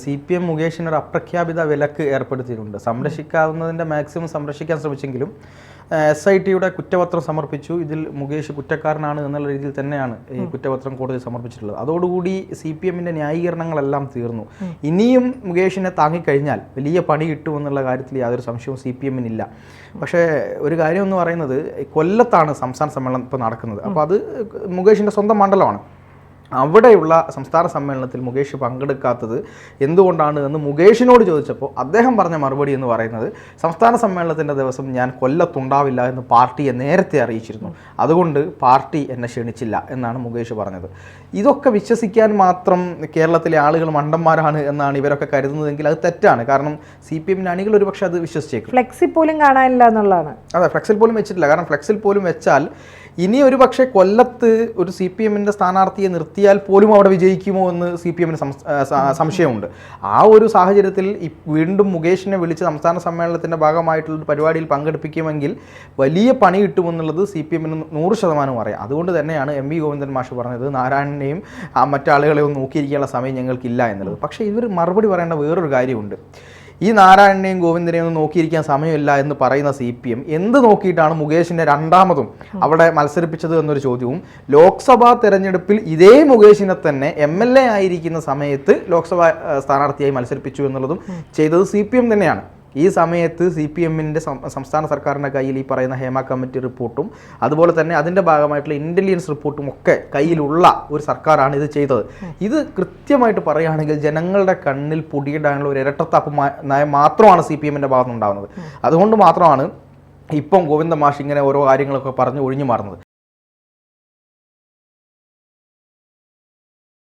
CPM മുകേഷിന് ഒരു അപ്രഖ്യാപിത വിലക്ക് ഏർപ്പെടുത്തിയിട്ടുണ്ട്. സംരക്ഷിക്കാവുന്നതിൻ്റെ മാക്സിമം സംരക്ഷിക്കാൻ ശ്രമിച്ചെങ്കിലും SITയുടെ കുറ്റപത്രം സമർപ്പിച്ചു. ഇതിൽ മുകേഷ് കുറ്റക്കാരനാണ് എന്നുള്ള രീതിയിൽ തന്നെയാണ് ഈ കുറ്റപത്രം കോടതി സമർപ്പിച്ചിട്ടുള്ളത്. അതോടുകൂടി CPMൻ്റെ ന്യായീകരണങ്ങളെല്ലാം തീർന്നു. ഇനിയും മുകേഷിനെ താങ്ങിക്കഴിഞ്ഞാൽ വലിയ പണി കിട്ടുമെന്നുള്ള കാര്യത്തിൽ യാതൊരു സംശയവും CPMനില്ല. പക്ഷേ ഒരു കാര്യം എന്ന് പറയുന്നത്, കൊല്ലത്താണ് സംസ്ഥാന സമ്മേളനം ഇപ്പോൾ നടക്കുന്നത്. അപ്പോൾ അത് മുകേഷിൻ്റെ സ്വന്തം മണ്ഡലമാണ്. അവിടെയുള്ള സംസ്ഥാന സമ്മേളനത്തിൽ മുകേഷ് പങ്കെടുക്കാത്തത് എന്തുകൊണ്ടാണ് എന്ന് മുകേഷിനോട് ചോദിച്ചപ്പോൾ അദ്ദേഹം പറഞ്ഞ മറുപടി എന്ന് പറയുന്നത്, സംസ്ഥാന സമ്മേളനത്തിൻ്റെ ദിവസം ഞാൻ കൊല്ലത്തുണ്ടാവില്ല എന്ന് പാർട്ടിയെ നേരത്തെ അറിയിച്ചിരുന്നു, അതുകൊണ്ട് പാർട്ടി എന്നെ ക്ഷണിച്ചില്ല എന്നാണ് മുകേഷ് പറഞ്ഞത്. ഇതൊക്കെ വിശ്വസിക്കാൻ മാത്രം കേരളത്തിലെ ആളുകൾ മണ്ടന്മാരാണ് എന്നാണ് ഇവരൊക്കെ കരുതുന്നതെങ്കിൽ അത് തെറ്റാണ്. കാരണം CPMൻ്റെ അണികൾ ഒരുപക്ഷെ അത് വിശ്വസിച്ചേക്കും. ഫ്ലെക്സിൽ പോലും കാണാനില്ല എന്നുള്ളതാണ്. അതെ, ഫ്ലെക്സിൽ പോലും വെച്ചിട്ടില്ല. കാരണം ഫ്ലെക്സിൽ പോലും വെച്ചാൽ ഇനി ഒരു പക്ഷേ കൊല്ലത്ത് ഒരു CPMൻ്റെ സ്ഥാനാർത്ഥിയെ നിർത്തിയാൽ പോലും അവിടെ വിജയിക്കുമോ എന്ന് CPMന് സംശയമുണ്ട്. ആ ഒരു സാഹചര്യത്തിൽ വീണ്ടും മുകേഷിനെ വിളിച്ച് സംസ്ഥാന സമ്മേളനത്തിൻ്റെ ഭാഗമായിട്ടുള്ള പരിപാടിയിൽ പങ്കെടുപ്പിക്കുമെങ്കിൽ വലിയ പണി കിട്ടുമെന്നുള്ളത് CPMന് 100% അറിയാം. അതുകൊണ്ട് തന്നെയാണ് MV ഗോവിന്ദൻ മാഷ് പറഞ്ഞത്, നാരായണനെയും മറ്റാളുകളെയും നോക്കിയിരിക്കാനുള്ള സമയം ഞങ്ങൾക്കില്ല എന്നുള്ളത്. പക്ഷേ ഇവർ മറുപടി പറയേണ്ട വേറൊരു കാര്യമുണ്ട്. ഈ നാരായണനെയും ഗോവിന്ദനെയും ഒന്നും നോക്കിയിരിക്കാൻ സമയമില്ല എന്ന് പറയുന്ന CPM എന്ത് നോക്കിയിട്ടാണ് മുകേഷിനെ രണ്ടാമതും അവിടെ മത്സരിപ്പിച്ചത് എന്നൊരു ചോദ്യവും, ലോക്സഭാ തെരഞ്ഞെടുപ്പിൽ ഇതേ മുകേഷിനെ തന്നെ MLA ആയിരിക്കുന്ന സമയത്ത് ലോക്സഭാ സ്ഥാനാർത്ഥിയായി മത്സരിപ്പിച്ചു എന്നുള്ളതും ചെയ്തത് CPM തന്നെയാണ്. ഈ സമയത്ത് CPMൻ്റെ സംസ്ഥാന സർക്കാരിൻ്റെ കയ്യിൽ ഈ പറയുന്ന ഹേമ കമ്മിറ്റി റിപ്പോർട്ടും അതുപോലെ തന്നെ അതിൻ്റെ ഭാഗമായിട്ടുള്ള ഇൻ്റലിജൻസ് റിപ്പോർട്ടും ഒക്കെ കയ്യിലുള്ള ഒരു സർക്കാരാണ് ഇത് ചെയ്തത്. ഇത് കൃത്യമായിട്ട് പറയുകയാണെങ്കിൽ ജനങ്ങളുടെ കണ്ണിൽ പൊടിയിടാനുള്ള ഒരു ഇരട്ടത്താപ്പ് നയം മാത്രമാണ് CPMൻ്റെ ഭാഗത്തുനിന്നുണ്ടാകുന്നത്. അതുകൊണ്ട് മാത്രമാണ് ഇപ്പം ഗോവിന്ദ മാഷ് ഇങ്ങനെ ഓരോ കാര്യങ്ങളൊക്കെ പറഞ്ഞ് ഒഴിഞ്ഞു മാറുന്നത്.